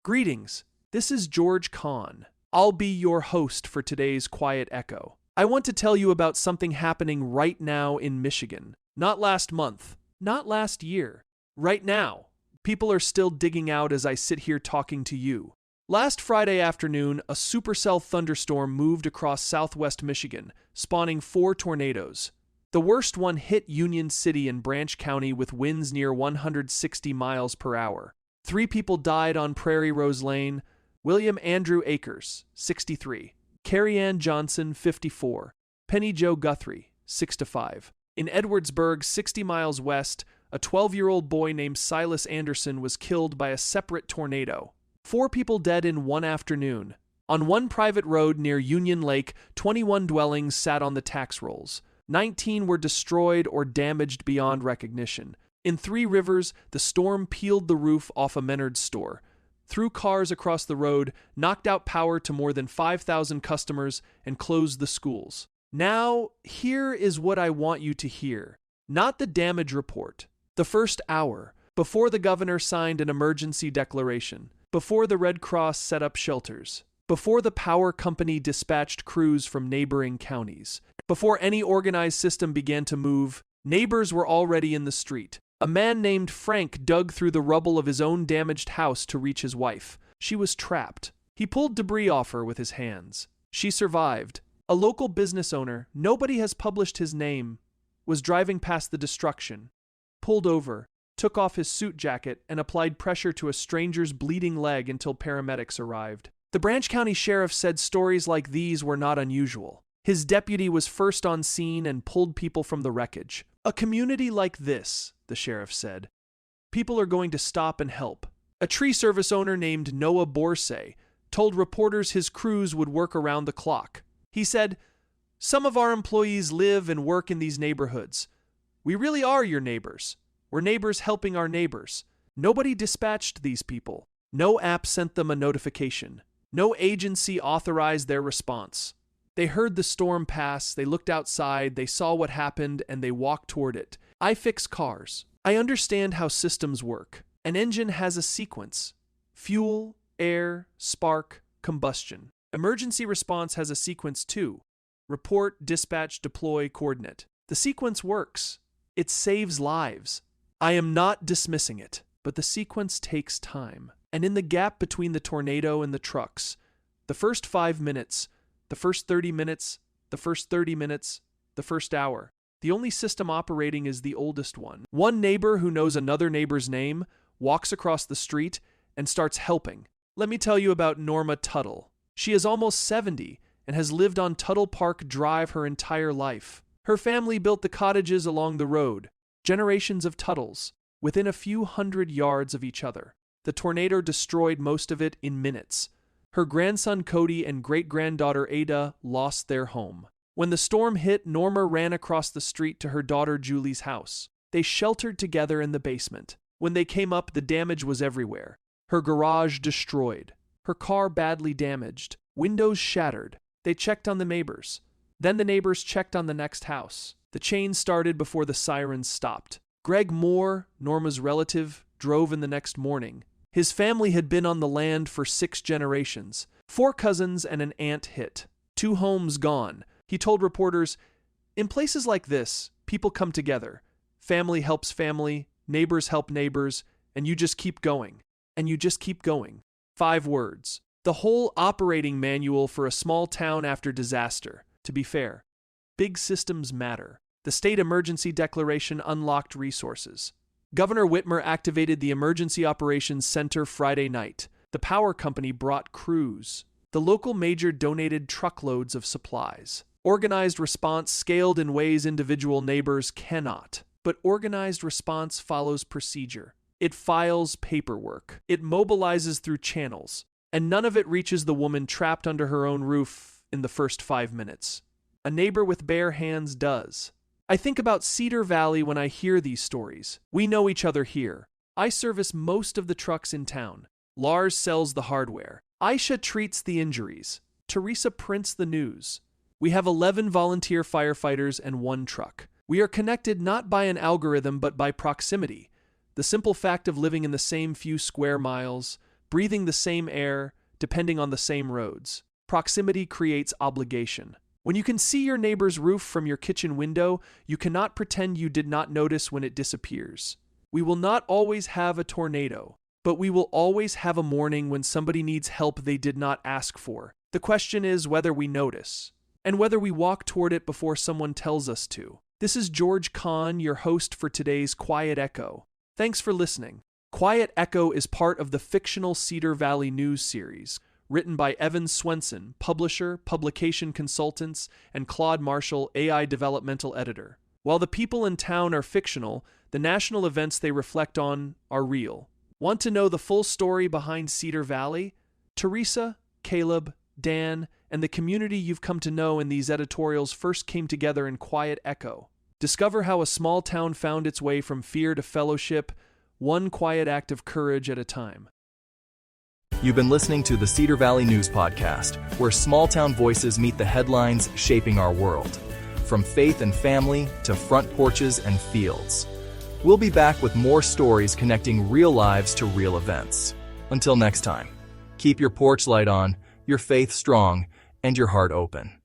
Greetings, this is George Kahn. I'll be your host for today's Quiet Echo. I want to tell you about something happening right now in Michigan. Not last month, not last year. Right now. People are still digging out as I sit here talking to you. Last Friday afternoon, a supercell thunderstorm moved across southwest Michigan, spawning 4 tornadoes. The worst one hit Union City in Branch County with winds near 160 miles per hour. 3 people died on Prairie Rose Lane: William Andrew Akers, 63, Carrie Ann Johnson, 54, Penny Jo Guthrie, 6-5. In Edwardsburg, 60 miles west, a 12-year-old boy named Silas Anderson was killed by a separate tornado. 4 people dead in one afternoon. On one private road near Union Lake, 21 dwellings sat on the tax rolls. 19 were destroyed or damaged beyond recognition. In 3 Rivers, the storm peeled the roof off a Menard's store, threw cars across the road, knocked out power to more than 5,000 customers, and closed the schools. Now, here is what I want you to hear. Not the damage report. The first hour, before the governor signed an emergency declaration, before the Red Cross set up shelters, before the power company dispatched crews from neighboring counties, before any organized system began to move, neighbors were already in the street. A man named Frank dug through the rubble of his own damaged house to reach his wife. She was trapped. He pulled debris off her with his hands. She survived. A local business owner, nobody has published his name, was driving past the destruction, pulled over, took off his suit jacket, and applied pressure to a stranger's bleeding leg until paramedics arrived. The Branch County Sheriff said stories like these were not unusual. His deputy was first on scene and pulled people from the wreckage. A community like this, the sheriff said, people are going to stop and help. A tree service owner named Noah Borsay told reporters his crews would work around the clock. He said, "Some of our employees live and work in these neighborhoods. We really are your neighbors. We're neighbors helping our neighbors. Nobody dispatched these people. No app sent them a notification. No agency authorized their response. They heard the storm pass, they looked outside, they saw what happened, and they walked toward it. I fix cars. I understand how systems work. An engine has a sequence: fuel, air, spark, combustion. Emergency response has a sequence too: report, dispatch, deploy, coordinate. The sequence works. It saves lives. I am not dismissing it, but the sequence takes time. And in the gap between the tornado and the trucks, the first 5 minutes, the first 30 minutes, the first 30 minutes, the first hour, the only system operating is the oldest one. One neighbor who knows another neighbor's name walks across the street and starts helping. Let me tell you about Norma Tuttle. She is almost 70 and has lived on Tuttle Park Drive her entire life. Her family built the cottages along the road, generations of Tuttles, within a few hundred yards of each other. The tornado destroyed most of it in minutes. Her grandson Cody and great-granddaughter Ada lost their home. When the storm hit, Norma ran across the street to her daughter Julie's house. They sheltered together in the basement. When they came up, the damage was everywhere. Her garage destroyed. Her car badly damaged. Windows shattered. They checked on the neighbors. Then the neighbors checked on the next house. The chain started before the sirens stopped. Greg Moore, Norma's relative, drove in the next morning. His family had been on the land for 6 generations. 4 cousins and an aunt hit. 2 homes gone. He told reporters, "In places like this, people come together. Family helps family, neighbors help neighbors, and you just keep going. And you just keep going." 5 words. The whole operating manual for a small town after disaster. To be fair, big systems matter. The state emergency declaration unlocked resources. Governor Whitmer activated the Emergency Operations Center Friday night. The power company brought crews. The local major donated truckloads of supplies. Organized response scaled in ways individual neighbors cannot. But organized response follows procedure. It files paperwork. It mobilizes through channels. And none of it reaches the woman trapped under her own roof in the first 5 minutes. A neighbor with bare hands does. I think about Cedar Valley when I hear these stories. We know each other here. I service most of the trucks in town. Lars sells the hardware. Aisha treats the injuries. Teresa prints the news. We have 11 volunteer firefighters and 1 truck. We are connected not by an algorithm but by proximity. The simple fact of living in the same few square miles, breathing the same air, depending on the same roads. Proximity creates obligation. When you can see your neighbor's roof from your kitchen window, you cannot pretend you did not notice when it disappears. We will not always have a tornado, but we will always have a morning when somebody needs help they did not ask for. The question is whether we notice, and whether we walk toward it before someone tells us to. This is George Kahn, your host for today's Quiet Echo. Thanks for listening. Quiet Echo is part of the fictional Cedar Valley news series, written by Evan Swenson, publisher, publication consultants, and Claude Marshall, AI developmental editor. While the people in town are fictional, the national events they reflect on are real. Want to know the full story behind Cedar Valley? Teresa, Caleb, Dan, and the community you've come to know in these editorials first came together in Quiet Echo. Discover how a small town found its way from fear to fellowship, one quiet act of courage at a time. You've been listening to the Cedar Valley News Podcast, where small-town voices meet the headlines shaping our world. From faith and family to front porches and fields. We'll be back with more stories connecting real lives to real events. Until next time, keep your porch light on, your faith strong, and your heart open.